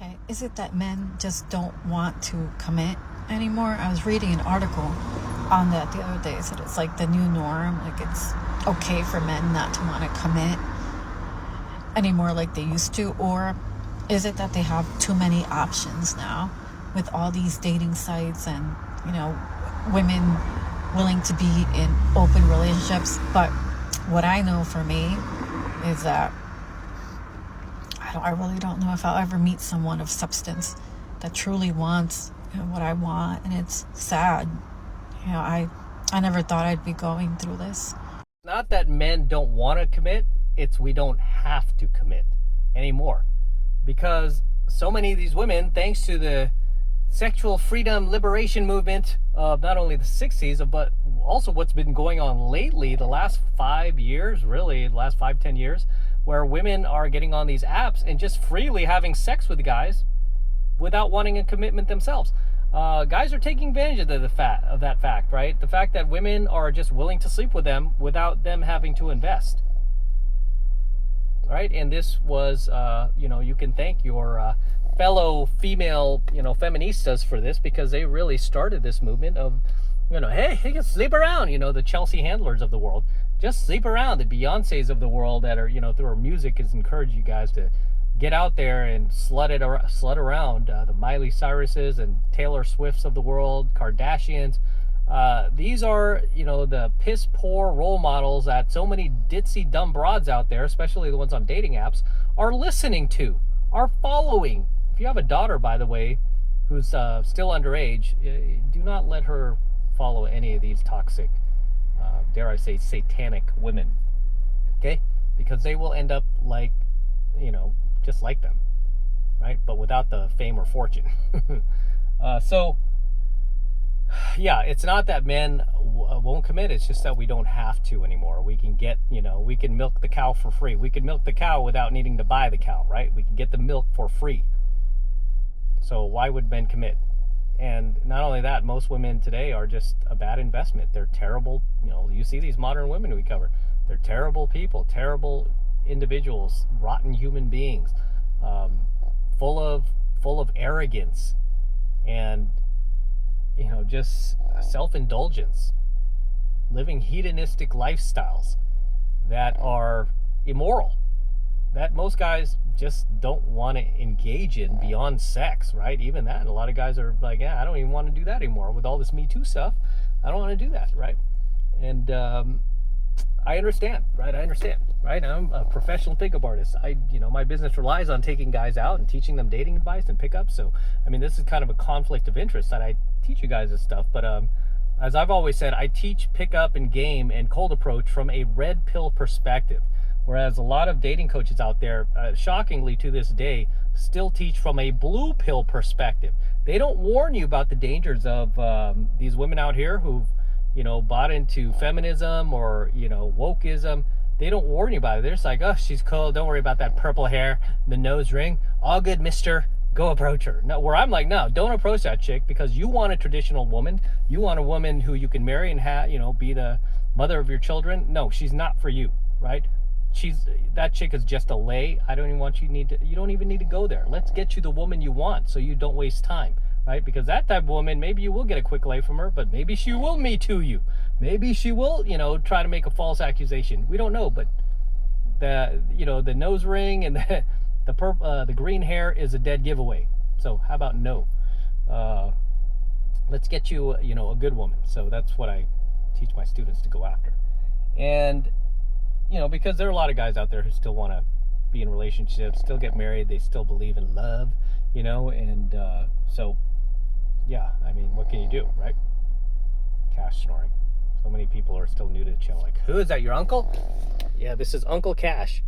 Okay, is it that men just don't want to commit anymore? I was reading an article on that the other day. It said it's like the new norm. Like it's okay for men not to want to commit anymore like they used to. Or is it that they have too many options now with all these dating sites and, you know, women willing to be in open relationships? But what I know for me is that I really don't know if I'll ever meet someone of substance that truly wants, you know, what I want. And it's sad. You know, I never thought I'd be going through this. Not that men don't want to commit, it's we don't have to commit anymore. Because so many of these women, thanks to the sexual freedom liberation movement of not only the 60s, but also what's been going on lately, the last 5 years, really, the last 5-10 years, where women are getting on these apps and just freely having sex with guys without wanting a commitment themselves. Guys are taking advantage of that fact, right? The fact that women are just willing to sleep with them without them having to invest. Right? And this was, you can thank your fellow female, feministas for this, because they really started this movement of, hey, you can sleep around, the Chelsea Handlers of the world. Just sleep around. The Beyoncés of the world that are, through our music has encouraged you guys to get out there and slut around. The Miley Cyruses and Taylor Swifts of the world, Kardashians. These are, the piss poor role models that so many ditzy dumb broads out there, especially the ones on dating apps, are listening to, are following. If you have a daughter, by the way, who's still underage, do not let her follow any of these toxic, dare I say, satanic women. Okay? Because they will end up like, just like them, right? But without the fame or fortune. Yeah, it's not that men won't commit. It's just that we don't have to anymore. We can get, we can milk the cow for free. We can milk the cow without needing to buy the cow, right? We can get the milk for free. So why would men commit? And not only that, most women today are just a bad investment. They're terrible. You see these modern women we cover. They're terrible people, terrible individuals, rotten human beings, full of arrogance and just self-indulgence, living hedonistic lifestyles that are immoral, that most guys just don't want to engage in beyond sex, right? Even that, a lot of guys are like, yeah, I don't even want to do that anymore with all this Me Too stuff. I don't want to do that, right? And I understand, right? Right? I'm a professional pickup artist. My business relies on taking guys out and teaching them dating advice and pickup. So, this is kind of a conflict of interest that I teach you guys this stuff. But as I've always said, I teach pickup and game and cold approach from a red pill perspective. Whereas a lot of dating coaches out there, shockingly to this day, still teach from a blue pill perspective. They don't warn you about the dangers of these women out here who've bought into feminism or, wokeism. They don't warn you about it. They're just like, oh, she's cool. Don't worry about that purple hair, the nose ring. All good, mister. Go approach her. No, where I'm like, no, don't approach that chick, because you want a traditional woman. You want a woman who you can marry and be the mother of your children. No, she's not for you, right? That chick is just a lay. I don't even want you don't even need to go there. Let's get you the woman you want so you don't waste time. Right? Because that type of woman, maybe you will get a quick lay from her, but maybe she will Me Too you. Maybe she will, try to make a false accusation. We don't know, but the nose ring and the green hair is a dead giveaway. So how about no? Let's get you, a good woman. So that's what I teach my students to go after. And, because there are a lot of guys out there who still want to be in relationships, still get married, they still believe in love, and so, yeah, what can you do, right? Cash snoring. So many people are still new to the channel. Like, who is that, your uncle? Yeah, this is Uncle Cash.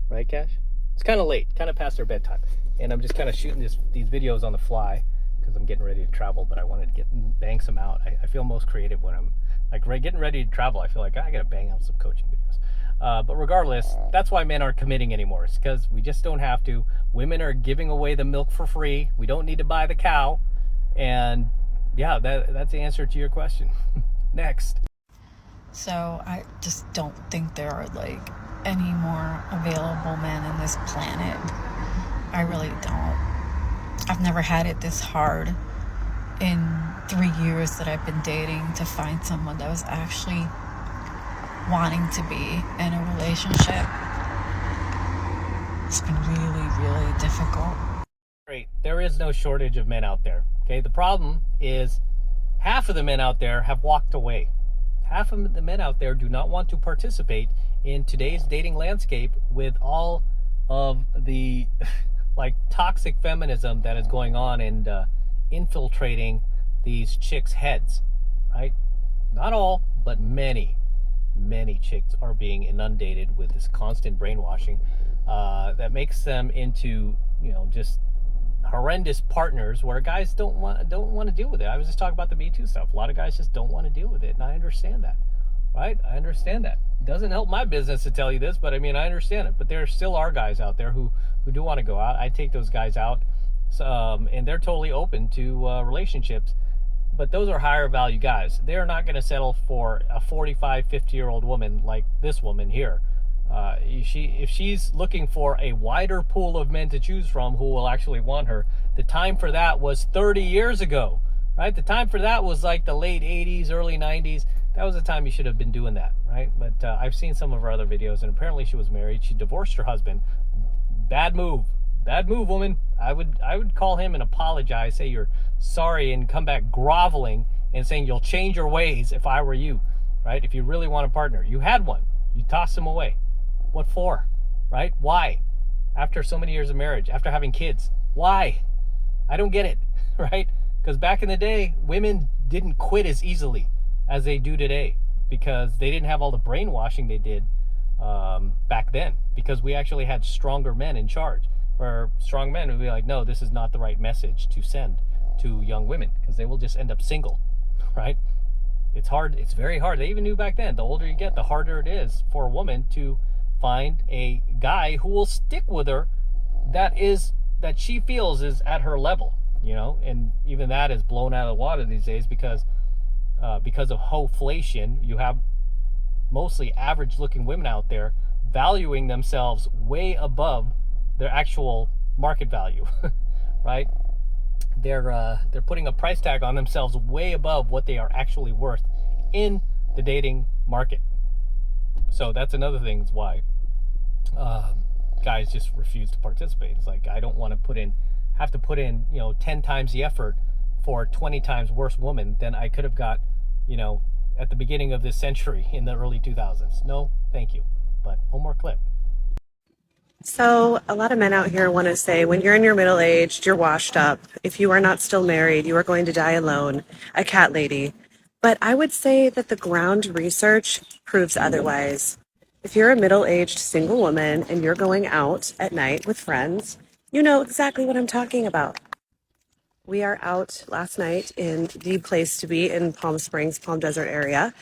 Right, Cash? It's kind of late, kind of past their bedtime. And I'm just kind of shooting these videos on the fly because I'm getting ready to travel, but I wanted to bang some out. I feel most creative when I'm getting ready to travel. I feel like I got to bang out some coaching videos. But regardless, that's why men aren't committing anymore. It's because we just don't have to. Women are giving away the milk for free. We don't need to buy the cow. And yeah, that's the answer to your question. Next. So I just don't think there are any more available men in this planet. I really don't. I've never had it this hard in 3 years that I've been dating to find someone that was actually wanting to be in a relationship. It's been really, really difficult. Great. There is no shortage of men out there. Okay. The problem is half of the men out there have walked away. Half of the men out there do not want to participate in today's dating landscape with all of the like toxic feminism that is going on and infiltrating these chicks' heads, right? Not all, but many chicks are being inundated with this constant brainwashing that makes them into, just horrendous partners where guys don't want to deal with it. I was just talking about the Me Too stuff. A lot of guys just don't want to deal with it, and I understand that, right? I understand that. It doesn't help my business to tell you this, but I mean, I understand it. But there still are guys out there who do want to go out. I take those guys out, and they're totally open to relationships. But those are higher value guys. They're not going to settle for a 45, 50-year-old woman like this woman here. If she's looking for a wider pool of men to choose from who will actually want her, the time for that was 30 years ago, right? The time for that was like the late 80s, early 90s. That was the time you should have been doing that, right? But I've seen some of her other videos, and apparently she was married. She divorced her husband. Bad move, woman. I would call him and apologize, say you're sorry, and come back groveling and saying you'll change your ways if I were you, right? If you really want a partner. You had one. You tossed him away. What for? Right? Why? After so many years of marriage, after having kids. Why? I don't get it, right? Because back in the day, women didn't quit as easily as they do today because they didn't have all the brainwashing they did back then, because we actually had stronger men in charge. Where strong men would be like, no, this is not the right message to send to young women because they will just end up single, right? It's hard. It's very hard. They even knew back then, the older you get, the harder it is for a woman to find a guy who will stick with her that she feels is at her level, and even that is blown out of the water these days because of hoflation. You have mostly average looking women out there valuing themselves way above their actual market value, right? They're putting a price tag on themselves way above what they are actually worth in the dating market. So that's another thing why guys just refuse to participate. It's like, I don't want to have to put in 10 times the effort for 20 times worse woman than I could have got at the beginning of this century in the early 2000s. No, thank you. But one more clip. So a lot of men out here want to say, when you're in your middle age, you're washed up. If you are not still married, you are going to die alone, a cat lady. But I would say that the ground research proves otherwise. If you're a middle-aged single woman and you're going out at night with friends, you know exactly what I'm talking about. We are out last night in the place to be in Palm Springs, Palm Desert area.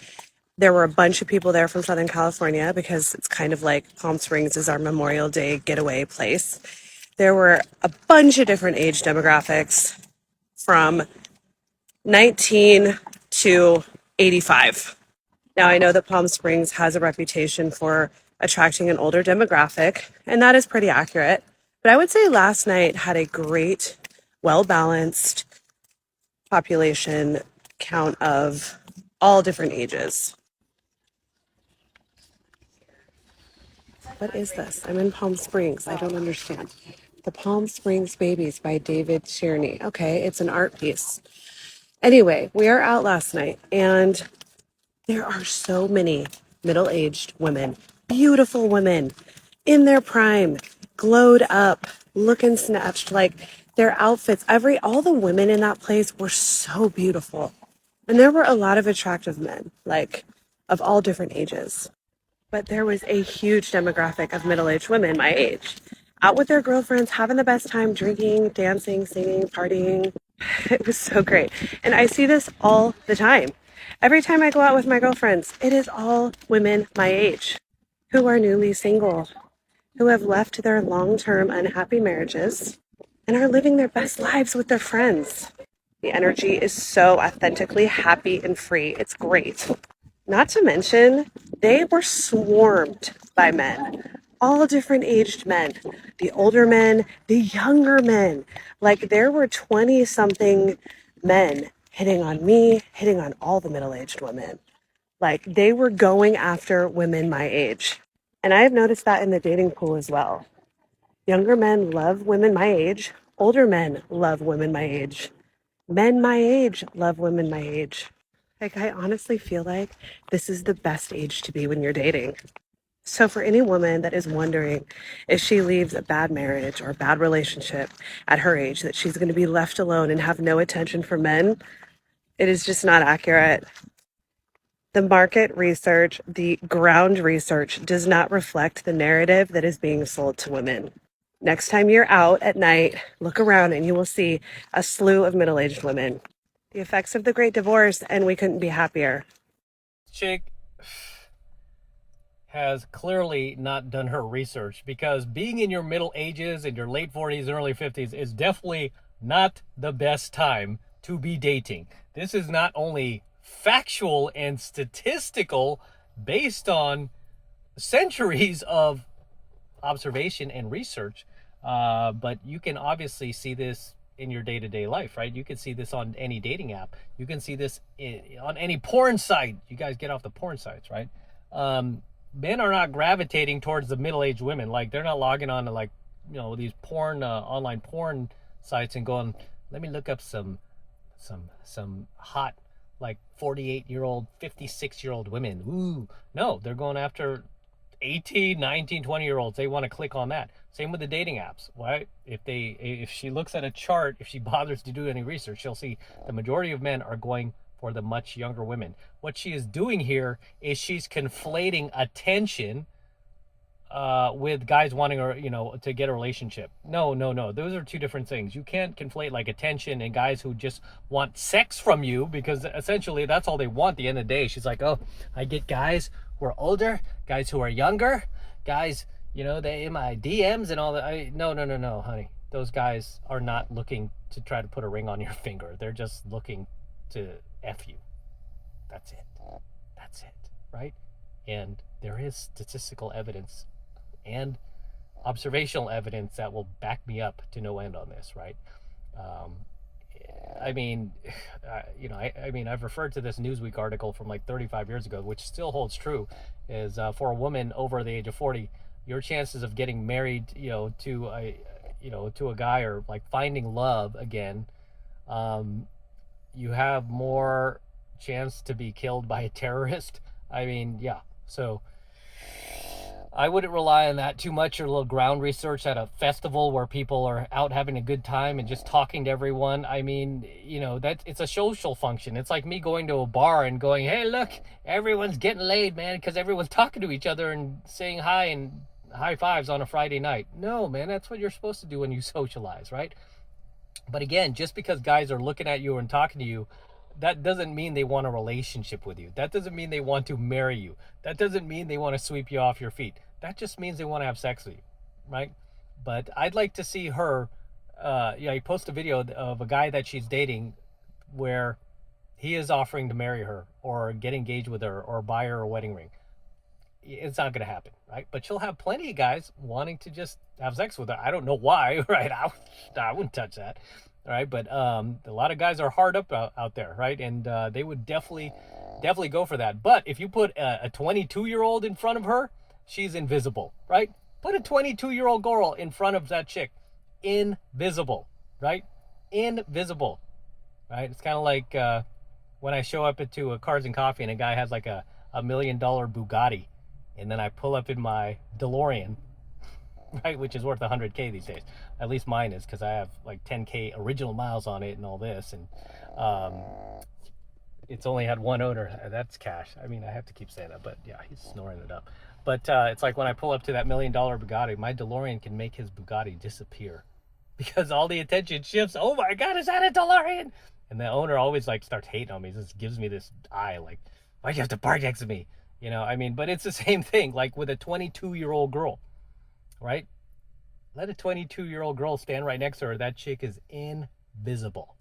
There were a bunch of people there from Southern California because it's kind of like Palm Springs is our Memorial Day getaway place. There were a bunch of different age demographics from 19 to 85. Now, I know that Palm Springs has a reputation for attracting an older demographic, and that is pretty accurate. But I would say last night had a great, well-balanced population count of all different ages. What is this? I'm in Palm Springs. I don't understand. The Palm Springs Babies by David Tierney. Okay, it's an art piece. Anyway, we are out last night, and there are so many middle-aged women, beautiful women, in their prime, glowed up, looking snatched, like their outfits. All the women in that place were so beautiful. And there were a lot of attractive men, like of all different ages. But there was a huge demographic of middle-aged women my age, out with their girlfriends, having the best time, drinking, dancing, singing, partying. It was so great. And I see this all the time. Every time I go out with my girlfriends, it is all women my age who are newly single, who have left their long-term unhappy marriages and are living their best lives with their friends. The energy is so authentically happy and free. It's great. Not to mention, they were swarmed by men. all different aged men, the older men, the younger men. Like there were 20 something men hitting on me, hitting on all the middle aged women. Like they were going after women my age. And I have noticed that in the dating pool as well. Younger men love women my age. Older men love women my age. Men my age love women my age. Like, I honestly feel like this is the best age to be when you're dating. So, for any woman that is wondering if she leaves a bad marriage or a bad relationship at her age, that she's going to be left alone and have no attention for men, it is just not accurate. The market research, the ground research does not reflect the narrative that is being sold to women. Next time you're out at night, look around and you will see a slew of middle aged women. The effects of the Great Divorce, and we couldn't be happier. Chick has clearly not done her research, because being in your middle ages, in your late 40s and early 50s, is definitely not the best time to be dating. This is not only factual and statistical based on centuries of observation and research, but you can obviously see this in your day-to-day life, right? You can see this on any dating app. You can see this on any porn site. You guys get off the porn sites, right? Men are not gravitating towards the middle-aged women. Like, they're not logging on to, like, these porn online porn sites and going, let me look up some hot, like, 48-year-old 56-year-old women. Ooh, no, they're going after 18, 19, 20-year-olds. They want to click on that. Same with the dating apps, right? If she looks at a chart, if she bothers to do any research, she'll see the majority of men are going for the much younger women. What she is doing here is she's conflating attention with guys wanting her, to get a relationship. No. Those are two different things. You can't conflate like attention and guys who just want sex from you, because essentially that's all they want at the end of the day. She's like, oh, I get guys who are older, guys who are younger, guys, they in my DMs and all that. No, honey. Those guys are not looking to try to put a ring on your finger. They're just looking to F you. That's it, right? And there is statistical evidence and observational evidence that will back me up to no end on this, right? I mean, I've referred to this Newsweek article from like 35 years ago, which still holds true, is for a woman over the age of 40, your chances of getting married, to a guy, or like finding love again, you have more chance to be killed by a terrorist. I mean, yeah. So I wouldn't rely on that too much, or a little ground research at a festival where people are out having a good time and just talking to everyone. I mean, that it's a social function. It's like me going to a bar and going, hey, look, everyone's getting laid, man, because everyone's talking to each other and saying hi and high fives on a Friday night. No, man, that's what you're supposed to do when you socialize, right? But again, just because guys are looking at you and talking to you, that doesn't mean they want a relationship with you. That doesn't mean they want to marry you. That doesn't mean they want to sweep you off your feet. That just means they want to have sex with you, right? But I'd like to see her, you post a video of a guy that she's dating where he is offering to marry her or get engaged with her or buy her a wedding ring. It's not going to happen, right? But she'll have plenty of guys wanting to just have sex with her. I don't know why, right? I wouldn't touch that, right? But a lot of guys are hard up out there, right? And they would definitely go for that. But if you put a 22-year-old in front of her, she's invisible, right? Put a 22-year-old girl in front of that chick. Invisible, right? Invisible, right? It's kind of like when I show up to a Cars and Coffee and a guy has like a $1 million Bugatti, and then I pull up in my DeLorean, right, which is worth 100K these days. At least mine is, because I have like 10K original miles on it and all this, and it's only had one owner. That's cash. I mean, I have to keep saying that, but yeah, he's snoring it up. But it's like when I pull up to that $1 million Bugatti, my DeLorean can make his Bugatti disappear, because all the attention shifts. Oh my God, is that a DeLorean? And the owner always like starts hating on me. Just gives me this eye, like, why do you have to park next to me? But it's the same thing, like with a 22-year-old girl, right? Let a 22-year-old girl stand right next to her. That chick is invisible.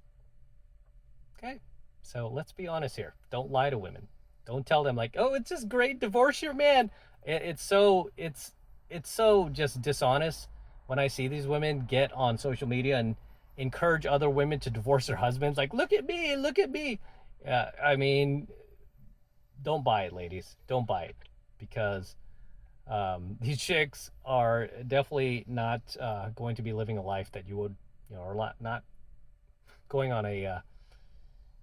Okay? So let's be honest here. Don't lie to women. Don't tell them like, oh, it's just great, divorce your man. It's it's so just dishonest when I see these women get on social media and encourage other women to divorce their husbands. Like, look at me, look at me. I mean, don't buy it, ladies. Don't buy it, because these chicks are definitely not going to be living a life that you would, or not going on a,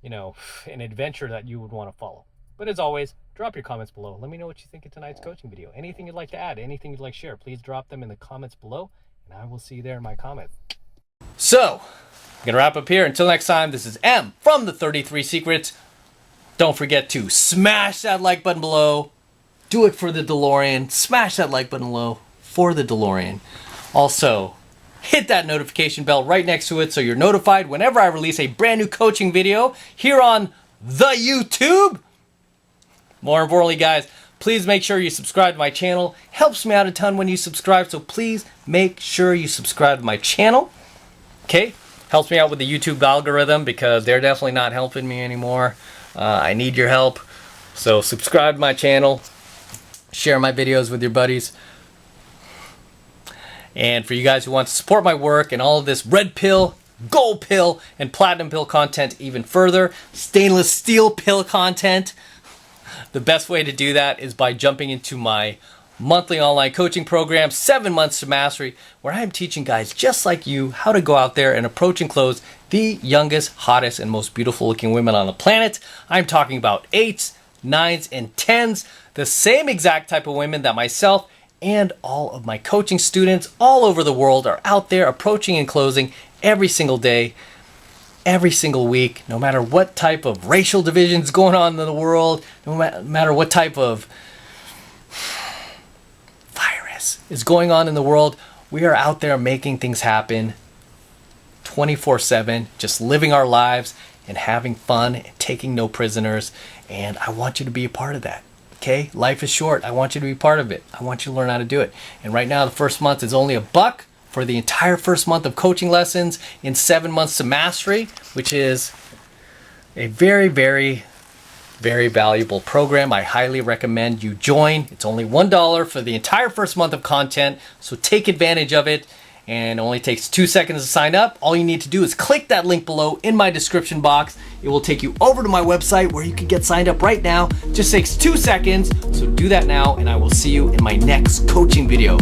an adventure that you would want to follow. But as always, drop your comments below. Let me know what you think of tonight's coaching video. Anything you'd like to add, anything you'd like to share, please drop them in the comments below, and I will see you there in my comments. So, I'm going to wrap up here. Until next time, this is M from the 33 Secrets. Don't forget to smash that like button below. Do it for the DeLorean. Smash that like button below for the DeLorean. Also, hit that notification bell right next to it so you're notified whenever I release a brand new coaching video here on the YouTube. More importantly, guys, please make sure you subscribe to my channel. Helps me out a ton when you subscribe, so please make sure you subscribe to my channel. Okay? Helps me out with the YouTube algorithm because they're definitely not helping me anymore. I need your help. So subscribe to my channel. Share my videos with your buddies. And for you guys who want to support my work and all of this red pill, gold pill, and platinum pill content even further, stainless steel pill content, the best way to do that is by jumping into my monthly online coaching program, 7 Months to Mastery, where I'm teaching guys just like you how to go out there and approach and close the youngest, hottest, and most beautiful looking women on the planet. I'm talking about 8s, 9s, and 10s, the same exact type of women that myself and all of my coaching students all over the world are out there approaching and closing every single day, every single week, no matter what type of racial divisions going on in the world, no matter what type of virus is going on in the world, we are out there making things happen 24/7, just living our lives and having fun and taking no prisoners. And I want you to be a part of that. Okay? Life is short. I want you to be part of it. I want you to learn how to do it. And right now, the first month is only $1 for the entire first month of coaching lessons in 7 Months to Mastery, which is a very, very, very valuable program. I highly recommend you join. It's only $1 for the entire first month of content, so take advantage of it. And it only takes 2 seconds to sign up. All you need to do is click that link below in my description box. It will take you over to my website where you can get signed up right now. Just takes 2 seconds, so do that now, and I will see you in my next coaching video.